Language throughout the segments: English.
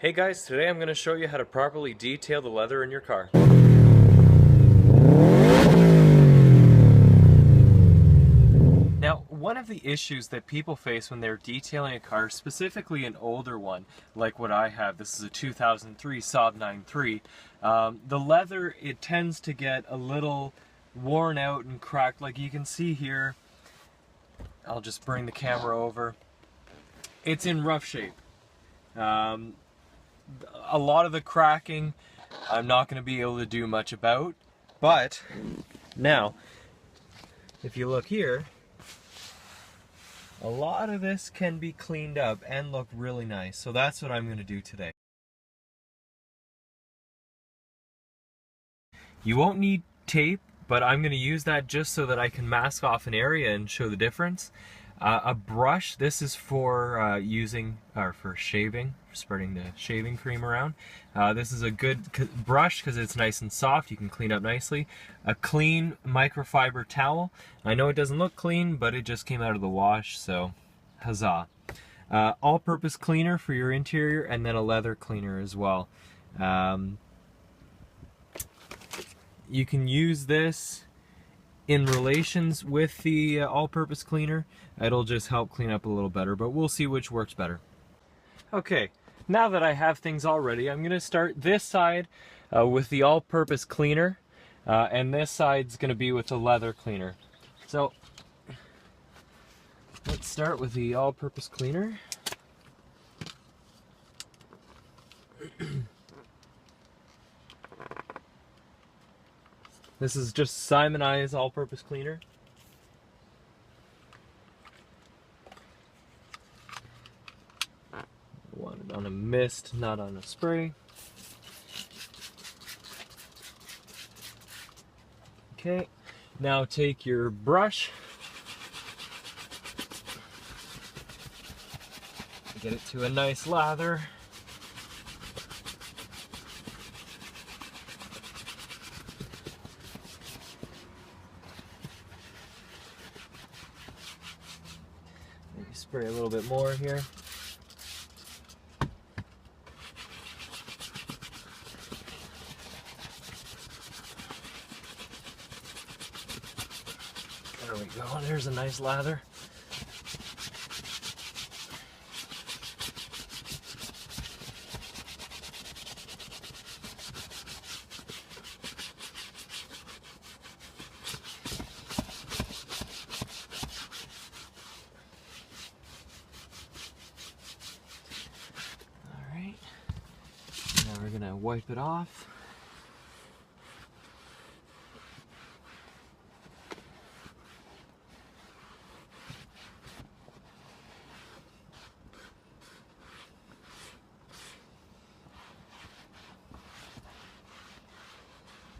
Hey guys, today I'm going to show you how to properly detail the leather in your car. Now, one of the issues that people face when they're detailing a car, specifically an older one, like what I have, this is a 2003 Saab 9.3, the leather, it tends to get a little worn out and cracked, like you can see here. I'll just bring the camera over. It's in rough shape. A lot of the cracking I'm not going to be able to do much about, but now if you look here, a lot of this can be cleaned up and look really nice. So that's what I'm going to do today. You won't need tape, but I'm going to use that just so that I can mask off an area and show the difference. A brush, this is for for shaving, spreading the shaving cream around. This is a good brush because it's nice and soft, you can clean up nicely. A clean microfiber towel. I know it doesn't look clean, but it just came out of the wash, so huzzah. All-purpose cleaner for your interior, and then a leather cleaner as well. You can use this in relations with the all-purpose cleaner. It'll just help clean up a little better, but we'll see which works better. Okay, now that I have things all ready, I'm going to start this side with the all-purpose cleaner, and this side's going to be with the leather cleaner. So let's start with the all-purpose cleaner. This is just Simon Eye's all-purpose cleaner. Want it on a mist, not on a spray. Okay, now take your brush, get it to a nice lather. Maybe spray a little bit more here. There we go, there's a nice lather. Alright, now we're gonna wipe it off.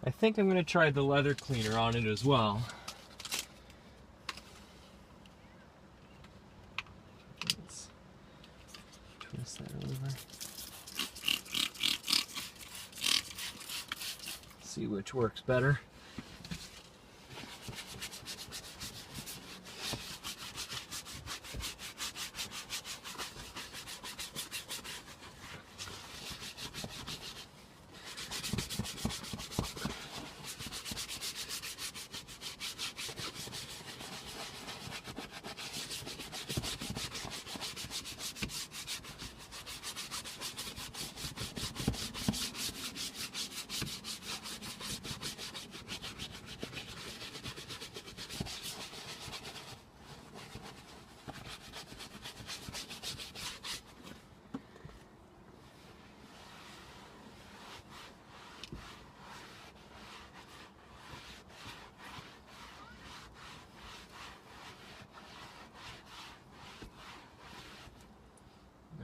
I think I'm going to try the leather cleaner on it as well. Let's twist that over. See which works better.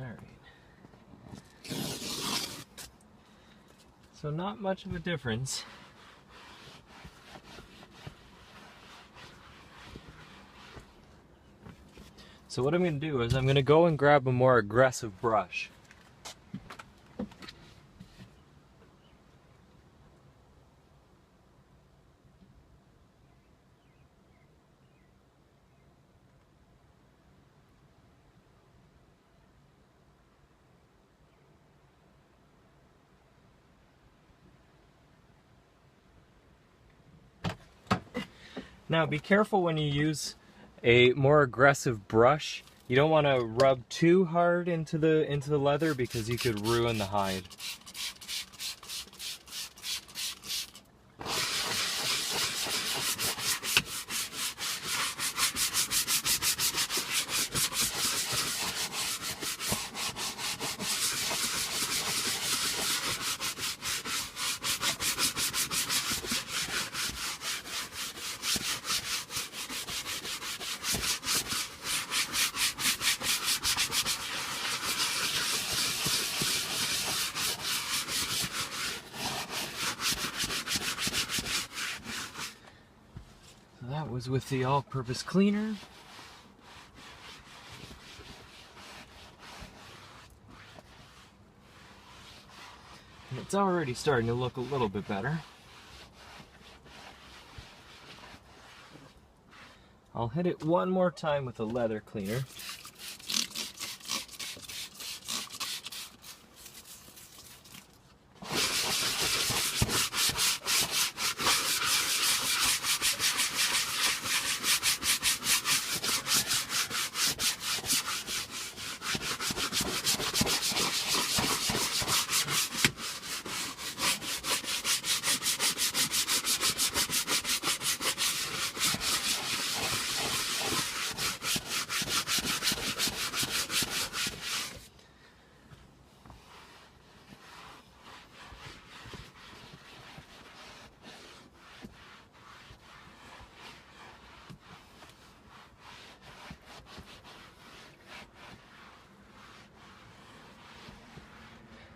Alright. So not much of a difference. So what I'm going to do is I'm going to go and grab a more aggressive brush. Now be careful when you use a more aggressive brush. You don't want to rub too hard into the leather because you could ruin the hide. That was with the all-purpose cleaner. And it's already starting to look a little bit better. I'll hit it one more time with a leather cleaner.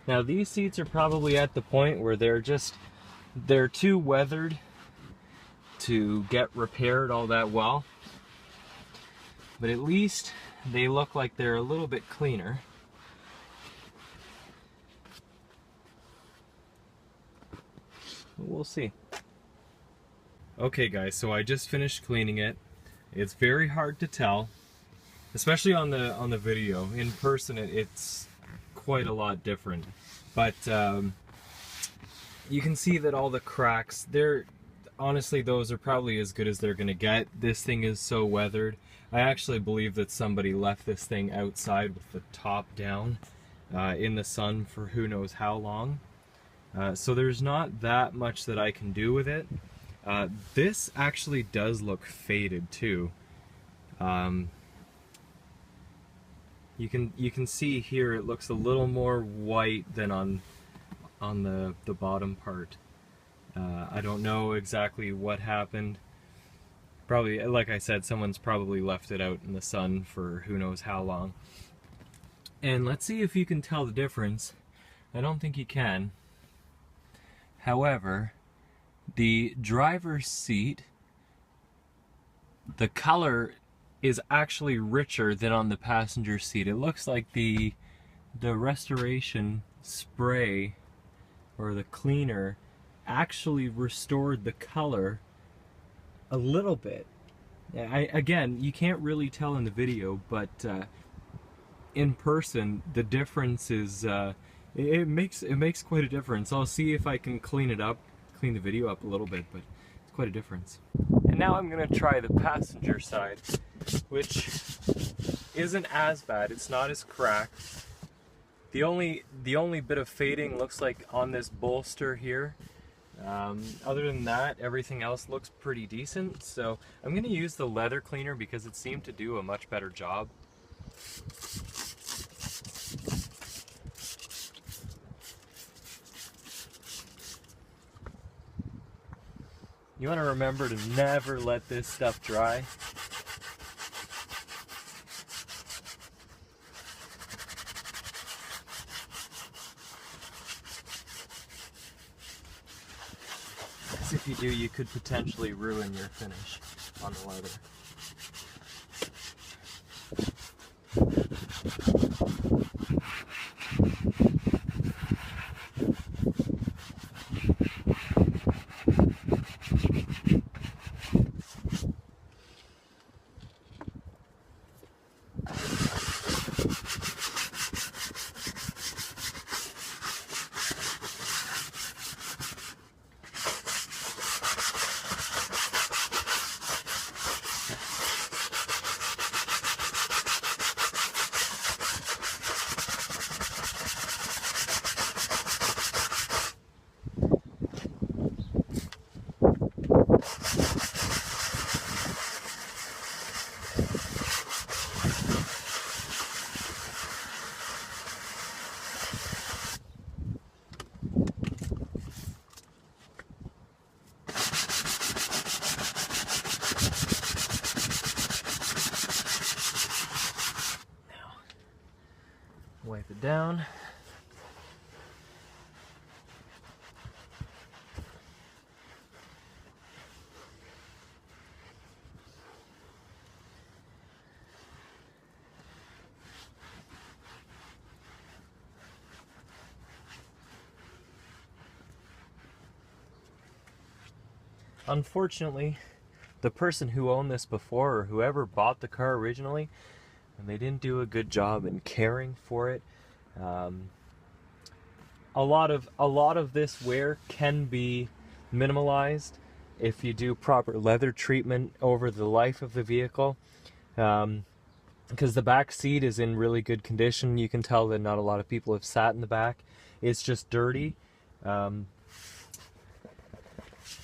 Now these seats are probably at the point where they're too weathered to get repaired all that well. But at least they look like they're a little bit cleaner. We'll see. Okay guys, so I just finished cleaning it. It's very hard to tell, especially on the video. In person it's quite a lot different. But you can see that all the cracks, honestly those are probably as good as they're gonna get. This thing is so weathered. I actually believe that somebody left this thing outside with the top down in the sun for who knows how long. So there's not that much that I can do with it. This actually does look faded too. You can see here it looks a little more white than on the bottom part. I don't know exactly what happened. Probably, like I said, someone's probably left it out in the sun for who knows how long. And let's see if you can tell the difference. I don't think you can. However, the driver's seat, the color is actually richer than on the passenger seat. It looks like the restoration spray or the cleaner actually restored the color a little bit. Again, you can't really tell in the video, but in person the difference is it makes quite a difference. I'll see if I can clean the video up a little bit, but it's quite a difference. And now I'm gonna try the passenger side, which isn't as bad. It's not as cracked. The only bit of fading looks like on this bolster here. Other than that, everything else looks pretty decent. So I'm gonna use the leather cleaner because it seemed to do a much better job. You want to remember to never let this stuff dry. Because if you do, you could potentially ruin your finish on the leather. unfortunately, the person who owned this before, or whoever bought the car originally, and they didn't do a good job in caring for it. A lot of this wear can be minimalized if you do proper leather treatment over the life of the vehicle. Because the back seat is in really good condition. You can tell that not a lot of people have sat in the back. It's just dirty. I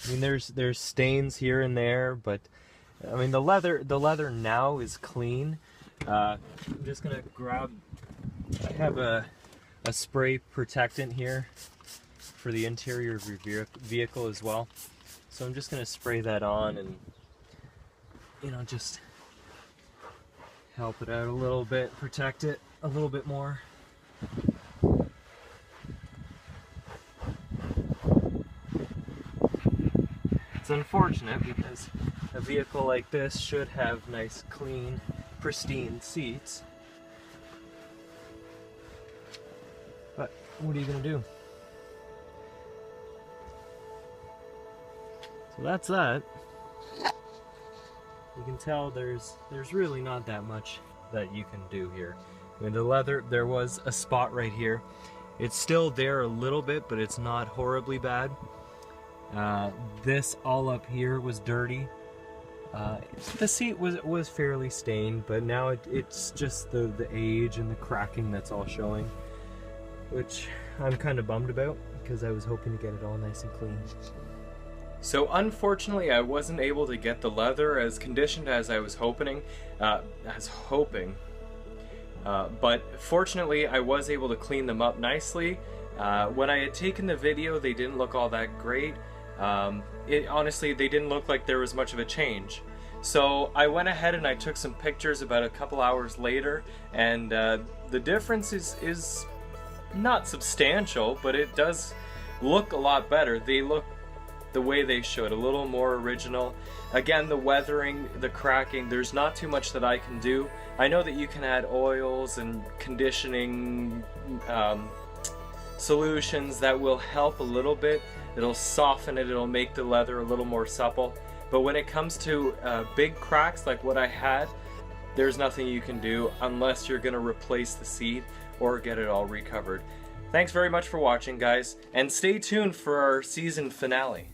mean, there's stains here and there, but I mean the leather now is clean. I'm just gonna grab. I have a spray protectant here for the interior of your vehicle as well. So I'm just gonna spray that on and, you know, just help it out a little bit, protect it a little bit more. It's unfortunate because a vehicle like this should have nice, clean, pristine seats. But what are you gonna do? So that's that. You can tell there's really not that much that you can do here. I mean, the leather, there was a spot right here. It's still there a little bit, but it's not horribly bad. This all up here was dirty. The seat was fairly stained, but now it's just the age and the cracking that's all showing, which I'm kind of bummed about because I was hoping to get it all nice and clean. So unfortunately, I wasn't able to get the leather as conditioned as I was hoping. But fortunately, I was able to clean them up nicely. When I had taken the video, they didn't look all that great. Honestly, they didn't look like there was much of a change. So I went ahead and I took some pictures about a couple hours later, and the difference is not substantial, but it does look a lot better. They look the way they should, a little more original. Again, the weathering, the cracking, there's not too much that I can do. I know that you can add oils and conditioning solutions that will help a little bit. It'll soften it, it'll make the leather a little more supple. But when it comes to big cracks like what I had, there's nothing you can do unless you're gonna replace the seat or get it all recovered. Thanks very much for watching, guys, and stay tuned for our season finale.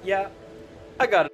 Yeah, I got it.